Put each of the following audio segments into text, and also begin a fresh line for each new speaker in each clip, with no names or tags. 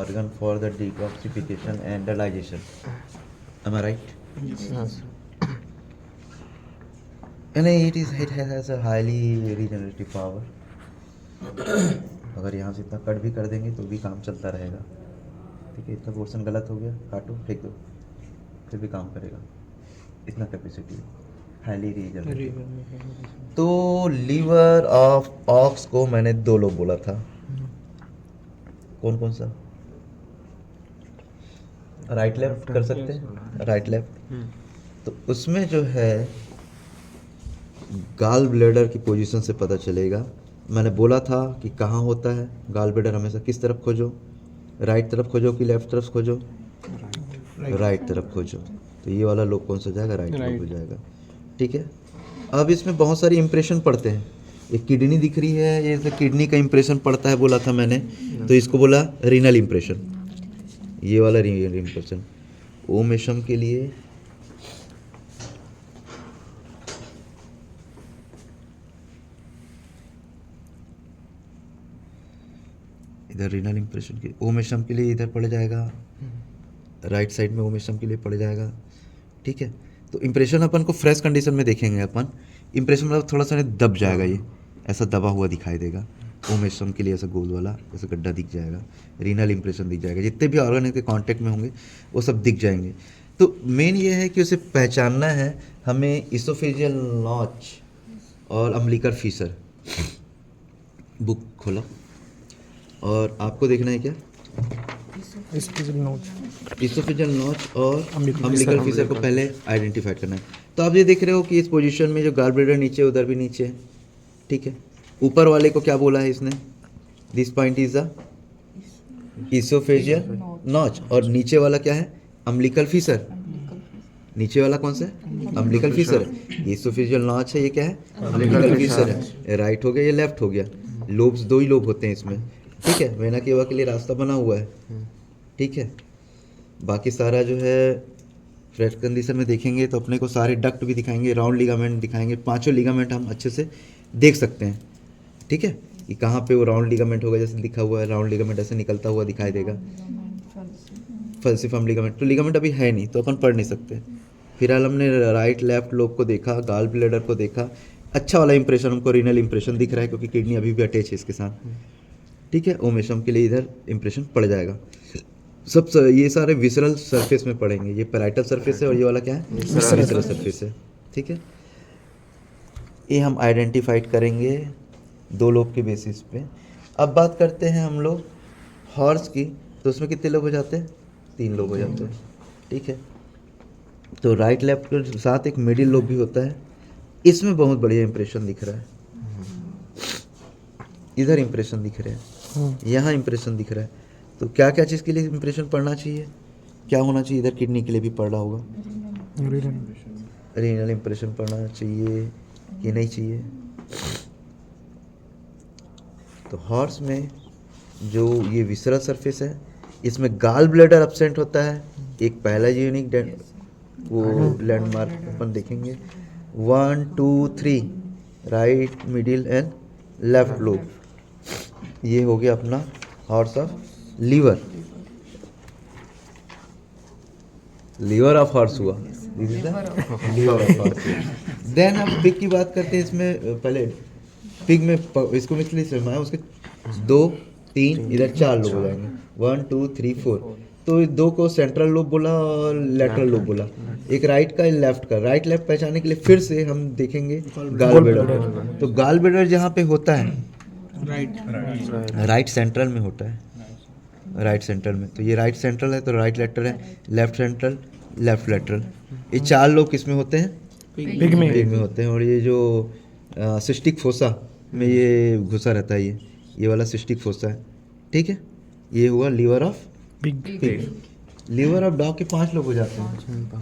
organ for the detoxification and the digestion. Am I right?
Yes.
And it has a highly regenerative power. अगर यहाँ से इतना cut भी कर देंगे तो भी काम चलता रहेगा. ठीक है, इतना पोर्शन गलत हो गया, काटो फेंक दो, फिर भी काम करेगा. इतना कैपेसिटी हाईली रीजनरेटिव. तो लीवर ऑफ ऑक्स को मैंने 2 लोग बोला था. कौन कौन सा? राइट लेफ्ट कर सकते हैं, राइट लेफ्ट. तो उसमें जो है गाल ब्लैडर की पोजीशन से पता चलेगा. मैंने बोला था कि कहाँ होता है गाल ब्लैडर, हमेशा किस तरफ खोजो, राइट तरफ खोजो कि लेफ्ट तरफ खोजो, राइट तरफ खोजो. तो ये वाला लोब कौन सा जाएगा? राइट लोब हो जाएगा. ठीक है. अब इसमें बहुत सारी इंप्रेशन पड़ते हैं. एक किडनी दिख रही है, ये तो किडनी का इंप्रेशन पड़ता है बोला था मैंने, तो इसको बोला रीनल इंप्रेशन. ये वाला रीनल इंप्रेशन ओमेशम के लिए इधर रीनल इंप्रेशन के ओमेशम के लिए इधर पड़ जाएगा, राइट साइड में ओमेशम के लिए पड़ जाएगा. ठीक है. तो इंप्रेशन अपन को फ्रेश कंडीशन में देखेंगे अपन. इंप्रेशन मतलब थोड़ा सा दब जाएगा, ये ऐसा दबा हुआ दिखाई देगा. ओमेशम के लिए ऐसा गोल वाला ऐसा गड्ढा दिख जाएगा. रीनल इंप्रेशन दिख जाएगा. जितने भी ऑर्गन के कांटेक्ट में होंगे वो सब दिख जाएंगे. तो मेन ये है कि उसे पहचानना है हमें. इसोफेजियल नॉच और अम्बिलिकल फिशर बुक खोला और आपको देखना है क्या? इसोफेजियल नॉच और अम्बिलिकल फिशर को पहले आइडेंटिफाई करना है. तो आप ये देख रहे हो कि इस पोजीशन में जो गाल ब्लैडर नीचे उधर भी नीचे है. ठीक है. ऊपर वाले को क्या बोला है इसने? This point is the oesophageal notch. और नीचे वाला क्या है? Umbilical fissure. नीचे वाला कौन सा है? अम्बिलिकल फिशर है. इसोफेजियल नॉच है, ये क्या है? अम्बिलिकल फिशर है. राइट हो गया, ये लेफ्ट हो गया. लोब्स 2 ही लोब होते हैं इसमें. ठीक है. वेना केवा के लिए रास्ता बना हुआ है. ठीक है. बाकी सारा जो है फ्रेश कंडीशन में देखेंगे तो अपने को सारे डक्ट भी दिखाएंगे, राउंड लिगामेंट दिखाएंगे. 5 लिगामेंट हम अच्छे से देख सकते हैं. ठीक है. कि कहाँ पे वो राउंड लिगामेंट होगा, जैसे लिखा हुआ है राउंड लिगामेंट ऐसे निकलता हुआ दिखाई देगा. फल्सिफर्म लिगामेंट, तो लिगामेंट अभी है नहीं तो अपन पढ़ नहीं सकते. फिलहाल हमने राइट लेफ्ट लोब को देखा, गाल ब्लैडर को देखा. अच्छा वाला इंप्रेशन हमको रीनल इंप्रेशन दिख रहा है क्योंकि किडनी अभी भी अटैच है इसके साथ. ठीक है. ओमेशम के लिए इधर इंप्रेशन पड़ जाएगा. सब ये सारे विसरल सरफेस में पड़ेंगे. ये पैराइटल सरफेस है और ये वाला क्या है? विसरल सरफेस है. ठीक है. ये हम आइडेंटिफाइड करेंगे 2 लोब के बेसिस पे. अब बात करते हैं हम लोग हॉर्स की. तो उसमें कितने लोग हो जाते हैं? 3 लोग हो जाते हैं. ठीक है. तो राइट लेफ्ट के साथ एक मिडिल लोब भी होता है. इसमें बहुत बढ़िया इंप्रेशन दिख रहा है. इधर इंप्रेशन दिख रहे हैं, यहाँ इंप्रेशन दिख रहा है. तो क्या क्या चीज़ के लिए इंप्रेशन पढ़ना चाहिए? क्या होना चाहिए? इधर किडनी के लिए भी पढ़ रहा होगा. रीनल इंप्रेशन पढ़ना चाहिए कि नहीं चाहिए? तो हॉर्स में जो ये विसरल सरफेस है इसमें गाल ब्लैडर एब्सेंट होता है. एक पहला यूनिक वो लैंडमार्क अपन देखेंगे. 1 2 3 right middle and left lobe. ये हो गया अपना horse of liver. Liver of horse हुआ. Liver of horse. देन अब पिग की बात करते हैं. इसमें पहले पिग में इसको मिसली से उसके 2 3 इधर 4 लोग हो जाएंगे. 1 2 3 4. तो 2 को सेंट्रल लोब बोला और लेटरल लोब बोला. एक राइट का लेफ्ट का. राइट लेफ्ट पहचानने के लिए फिर से हम देखेंगे गाल ब्लैडर. तो गाल ब्लैडर जहाँ पे होता है राइट सेंट्रल में होता है. राइट सेंट्रल में. तो ये राइट सेंट्रल है तो राइट लेटरल है. Left central, left lateral. ये 4 लोग किस में होते हैं? पिग में होते हैं. और ये जो सिस्टिक फोसा में ये घुसा रहता है, ये वाला सिस्टिक फोसा है. ठीक है. ये हुआ liver of pig. Liver of dog के 5 लोग हो जाते हैं.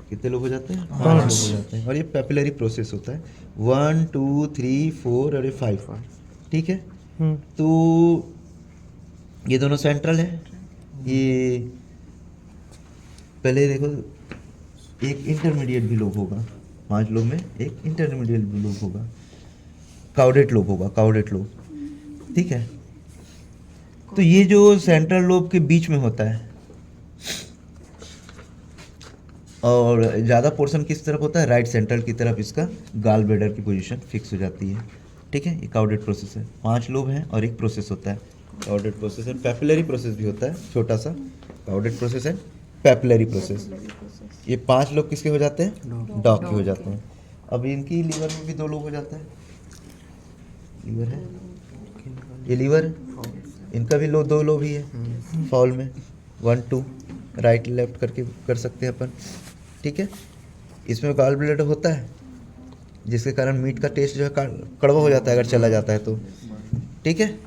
कितने लोग हो जाते हैं? 5 लोग हो जाते हैं. और ये पेपिलरी प्रोसेस होता है. 1 2 3 4 और ये 5. ठीक है. तो ये दोनों सेंट्रल है. ये पहले देखो एक इंटरमीडिएट भी लोब होगा. 5 लोब में एक इंटरमीडिएट भी लोब होगा. काउडेट लोब होगा. काउडेट लोब. ठीक है. तो ये जो सेंट्रल लोब के बीच में होता है और ज़्यादा पोर्शन किस तरफ होता है, राइट सेंट्रल की तरफ इसका गाल ब्लैडर की पोजीशन फिक्स हो जाती है। ठीक है, ये काउडेड प्रोसेस है। 5 लोब हैं और एक प्रोसेस होता है काउडेड प्रोसेस है। पैपिलरी प्रोसेस भी होता है छोटा सा, काउडेड प्रोसेस है, पैपिलरी प्रोसेस। ये 5 लोब किसके हो जाते हैं, डॉग के हो जाते हैं। अब इनकी लीवर में भी 2 लोब हो जाता है, लीवर है, ये लीवर है, इनका भी 2 लोब ही है फाउल में, 1 2 राइट लेफ्ट करके कर सकते हैं अपन। ठीक है, इसमें गॉल ब्लैडर होता है जिसके कारण मीट का टेस्ट जो है कड़वा हो जाता है अगर चला जाता है तो। ठीक है,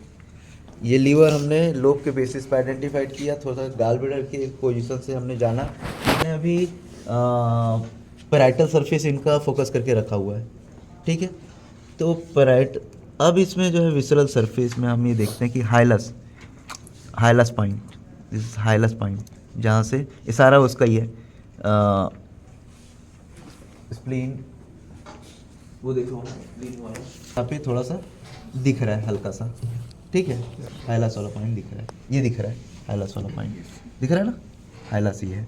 ये लीवर हमने लोब के बेसिस पर आइडेंटिफाइड किया, थोड़ा सा गॉल ब्लैडर के पोजीशन से हमने जाना। हमने अभी पैराइटल सरफेस इनका फोकस करके रखा हुआ है। ठीक है, तो अब इसमें जो है विसरल सरफेस में हम ये देखते हैं कि हाइलस पॉइंट, दिस इज हाइलस पॉइंट, जहाँ से ये सारा उसका ही है स्प्लीन, वो देखो यहाँ पे थोड़ा सा दिख रहा है हल्का सा। ठीक है, हाइलस वाला पॉइंट दिख रहा है, ये दिख रहा है हाइलस वाला पॉइंट दिख रहा है ना, हाइलस ये है।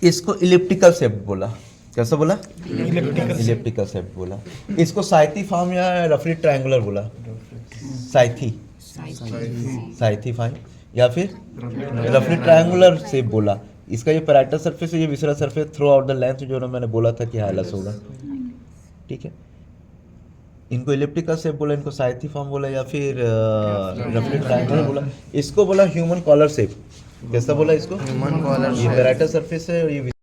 इसको इलिप्टिकल शेप बोला, कैसा बोला, इलिप्टिकल शेप बोला। इसको साइथी फॉर्म या रफली ट्रायंगुलर बोला, साइथी फॉर्म या फिर रफली ट्रायंगुलर शेप बोला। इसका ये पैराइटल सरफेस है, ये visceral surface through out the length जो मैंने बोला था कि हाइलस होगा। ठीक है, इनको इलिप्टिकल शेप बोला, इनको साइथी फॉर्म बोला या फिर रफली ट्रायंगुलर बोला। इसको बोला ह्यूमन कॉलर शेप, कैसा बोला इसको, ह्यूमन कॉलर। ये पैराइटल सरफेस है और ये